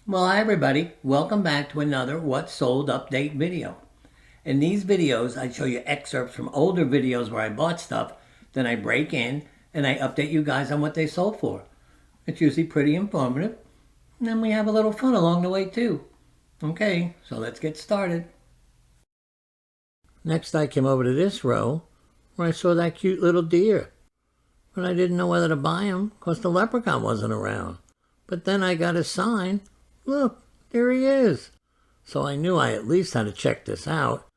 Well, hi everybody. Welcome back to another What Sold Update video. In these videos, I show you excerpts from older videos where I bought stuff, then I break in and I update you guys on what they sold for. It's usually pretty informative, and then we have a little fun along the way too. Okay, so let's get started. Next I came over to this row where I saw that cute little deer, but I didn't know whether to buy him because the leprechaun wasn't around. But then I got a sign. Look, there he is. So I knew I at least had to check this out.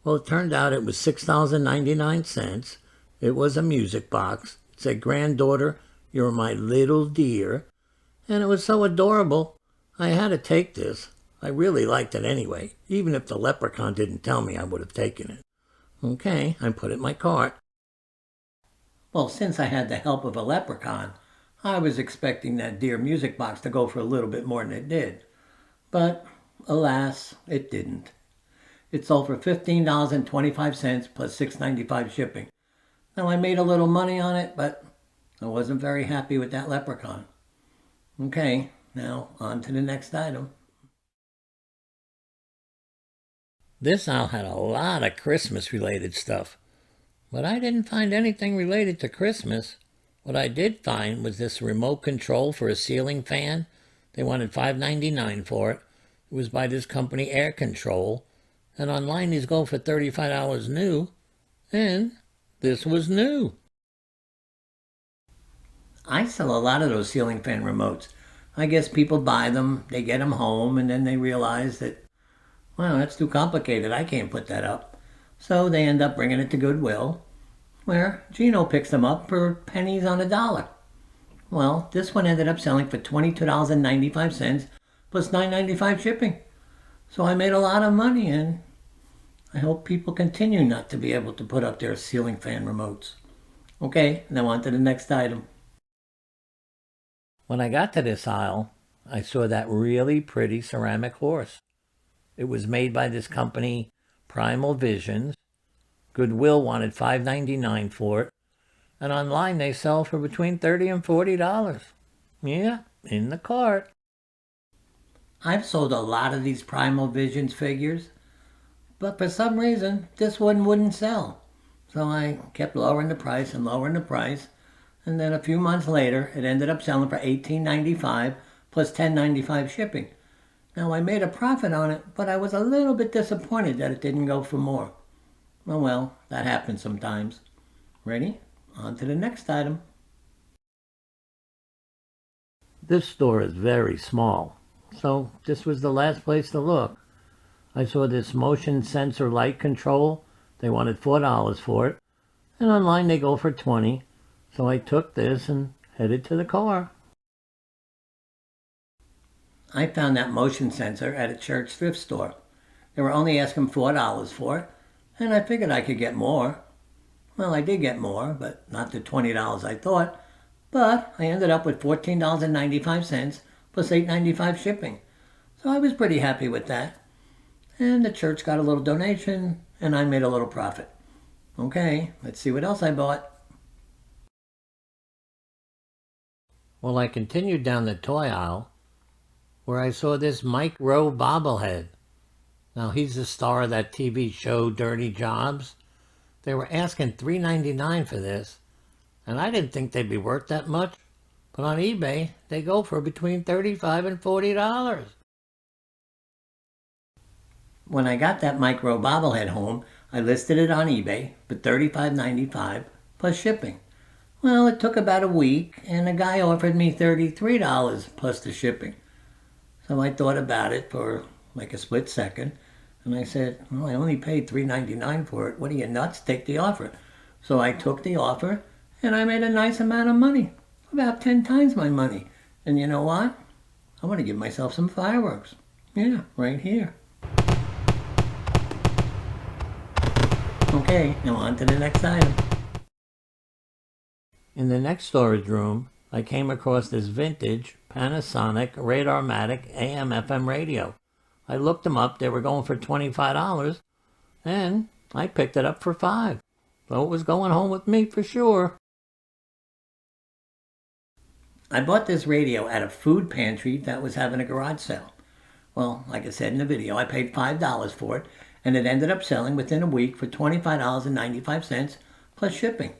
Well, it turned out it was $6.99. It was a music box. It said, "Granddaughter, you're my little dear." And it was so adorable, I had to take this. I really liked it anyway. Even if the leprechaun didn't tell me, I would have taken it. Okay, I put it in my cart. Well, since I had the help of a leprechaun, I was expecting that dear music box to go for a little bit more than it did. But, alas, it didn't. It sold for $15.25 plus $6.95 shipping. Now, I made a little money on it, but I wasn't very happy with that leprechaun. Okay, now on to the next item. This aisle had a lot of Christmas-related stuff, but I didn't find anything related to Christmas. What I did find was this remote control for a ceiling fan. They wanted $5.99 for it. It was by this company, Air Control. And online these go for $35 new. And this was new. I sell a lot of those ceiling fan remotes. I guess people buy them, they get them home, and then they realize that, well, that's too complicated. I can't put that up. So they end up bringing it to Goodwill, where Geno picks them up for pennies on a dollar. Well, this one ended up selling for $22.95 plus $9.95 shipping. So I made a lot of money, and I hope people continue not to be able to put up their ceiling fan remotes. Okay, now on to the next item. When I got to this aisle, I saw that really pretty ceramic horse. It was made by this company, Primal Visions. Goodwill wanted $5.99 for it, and online they sell for between $30 and $40. Yeah, in the cart. I've sold a lot of these Primal Visions figures, but for some reason this one wouldn't sell. So I kept lowering the price, and then a few months later it ended up selling for $18.95 plus $10.95 shipping. Now I made a profit on it, but I was a little bit disappointed that it didn't go for more. Oh well, that happens sometimes. Ready? On to the next item. This store is very small, so this was the last place to look. I saw this motion sensor light control. They wanted $4 for it, and online they go for $20. So I took this and headed to the car. I found that motion sensor at a church thrift store. They were only asking $4 for it, and I figured I could get more. Well, I did get more, but not the $20 I thought. But I ended up with $14.95 plus $8.95 shipping. So I was pretty happy with that. And the church got a little donation, and I made a little profit. Okay, let's see what else I bought. Well, I continued down the toy aisle, where I saw this Mike Rowe bobblehead. Now, he's the star of that TV show, Dirty Jobs. They were asking $3.99 for this, and I didn't think they'd be worth that much. But on eBay, they go for between $35 and $40. When I got that Mike Rowe bobblehead home, I listed it on eBay for $35.95 plus shipping. Well, it took about a week, and a guy offered me $33 plus the shipping. So I thought about it for like a split second, and I said, well, I only paid $3.99 for it. What are you, nuts? Take the offer. So I took the offer, and I made a nice amount of money, about 10 times my money. And you know what? I want to give myself some fireworks. Yeah, right here. Okay, now on to the next item. In the next storage room, I came across this vintage Panasonic Radarmatic AM/FM radio. I looked them up. They were going for $25, and I picked it up for $5. So it was going home with me for sure. I bought this radio at a food pantry that was having a garage sale. Well, like I said in the video, I paid $5 for it, and it ended up selling within a week for $25.95 plus shipping.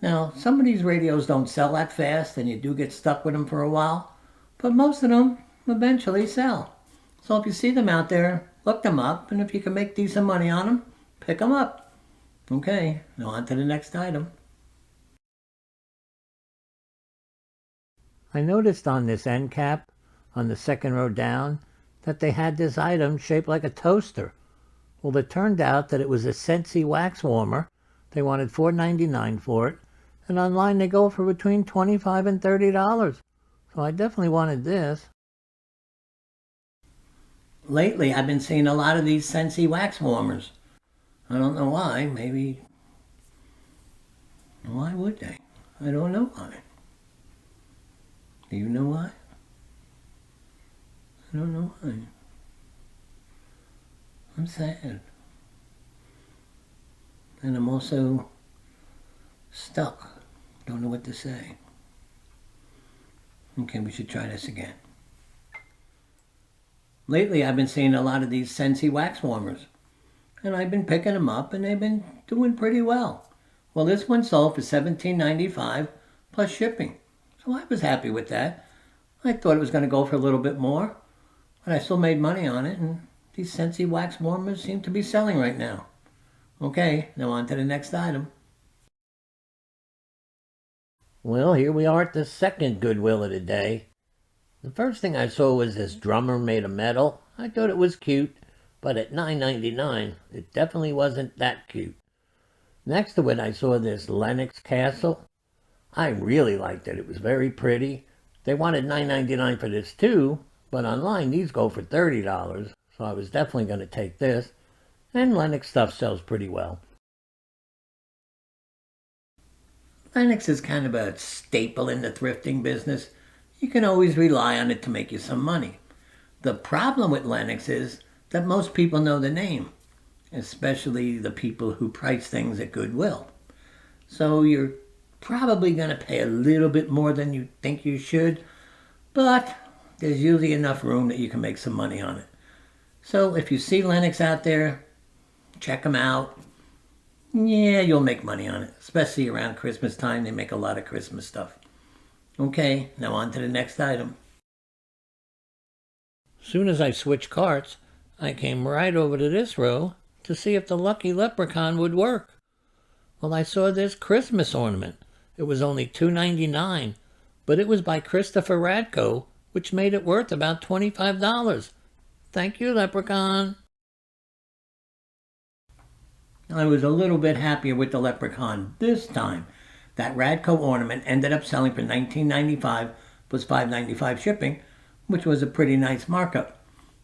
Now, some of these radios don't sell that fast, and you do get stuck with them for a while, but most of them eventually sell. So if you see them out there, look them up, and if you can make decent money on them, pick them up. Okay, now on to the next item. I noticed on this end cap, on the second row down, that they had this item shaped like a toaster. Well, it turned out that it was a Scentsy wax warmer. They wanted $4.99 for it, and online they go for between $25 and $30. So I definitely wanted this. Lately, I've been seeing a lot of these Scentsy wax warmers. I don't know why. Maybe... Why would they? I don't know why. Do you know why? I don't know why. I'm sad. And I'm also stuck. Don't know what to say. Okay, we should try this again. Lately, I've been seeing a lot of these Scentsy wax warmers. And I've been picking them up, and they've been doing pretty well. Well, this one sold for $17.95 plus shipping. So I was happy with that. I thought it was going to go for a little bit more, but I still made money on it, and these Scentsy wax warmers seem to be selling right now. Okay, now on to the next item. Well, here we are at the second Goodwill of the day. The first thing I saw was this drummer made of metal. I thought it was cute, but at $9.99, it definitely wasn't that cute. Next to it, I saw this Lennox castle. I really liked it. It was very pretty. They wanted $9.99 for this too, but online these go for $30, so I was definitely going to take this. And Lennox stuff sells pretty well. Lennox is kind of a staple in the thrifting business. You can always rely on it to make you some money. The problem with Lennox is that most people know the name, especially the people who price things at Goodwill. So you're probably going to pay a little bit more than you think you should, but there's usually enough room that you can make some money on it. So if you see Lennox out there, check them out. Yeah, you'll make money on it, especially around Christmas time. They make a lot of Christmas stuff. Okay, now on to the next item. Soon as I switched carts, I came right over to this row to see if the lucky leprechaun would work. Well, I saw this Christmas ornament. It was only $2.99, but it was by Christopher Radko, which made it worth about $25. Thank you, leprechaun. I was a little bit happier with the leprechaun this time. That Radko ornament ended up selling for $19.95 plus $5.95 shipping, which was a pretty nice markup.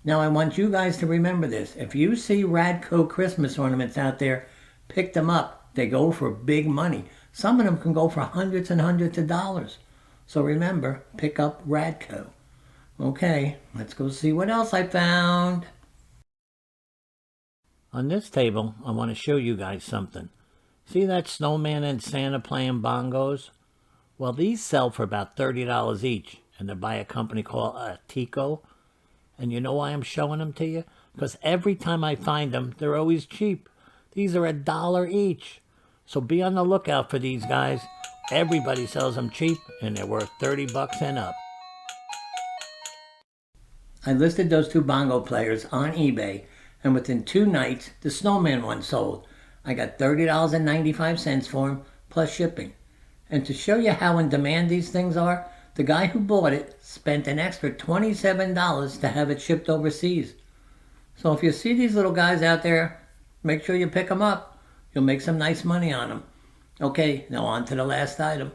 Now I want you guys to remember this. If you see Radko Christmas ornaments out there, pick them up. They go for big money. Some of them can go for hundreds and hundreds of dollars. So remember, pick up Radko. Okay, let's go see what else I found. On this table, I want to show you guys something. See that snowman and Santa playing bongos? Well, these sell for about $30 each, and they're by a company called Tico. And you know why I'm showing them to you? Because every time I find them, they're always cheap. These are $1 each. So be on the lookout for these guys. Everybody sells them cheap, and they're worth $30 and up. I listed those two bongo players on eBay, and within 2 nights, the snowman one sold. I got $30.95 for them, plus shipping. And to show you how in demand these things are, the guy who bought it spent an extra $27 to have it shipped overseas. So if you see these little guys out there, make sure you pick them up. You'll make some nice money on them. Okay, now on to the last item.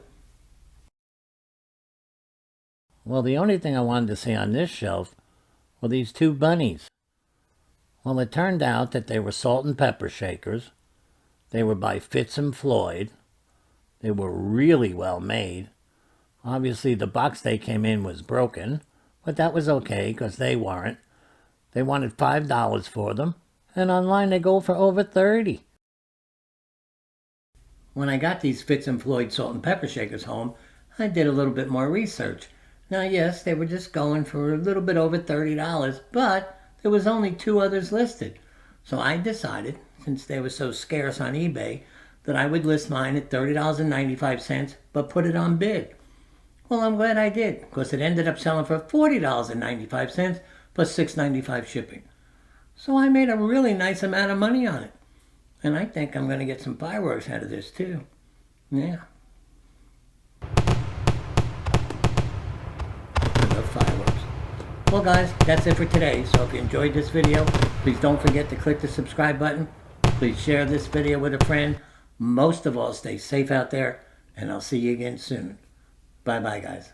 Well, the only thing I wanted to see on this shelf were these 2 bunnies. Well, it turned out that they were salt and pepper shakers. They were by Fitz and Floyd. They were really well made. Obviously, the box they came in was broken, but that was okay because they weren't. They wanted $5 for them, and online they go for over $30. When I got these Fitz and Floyd salt and pepper shakers home, I did a little bit more research. Now, yes, they were just going for a little bit over $30, but there was only 2 others listed. So I decided, since they were so scarce on eBay, that I would list mine at $30.95, but put it on bid. Well, I'm glad I did, because it ended up selling for $40.95 plus $6.95 shipping. So I made a really nice amount of money on it. And I think I'm going to get some fireworks out of this too. Yeah. Fireworks. Well guys, that's it for today. So if you enjoyed this video, please don't forget to click the subscribe button. Please share this video with a friend. Most of all, stay safe out there, and I'll see you again soon. Bye bye guys.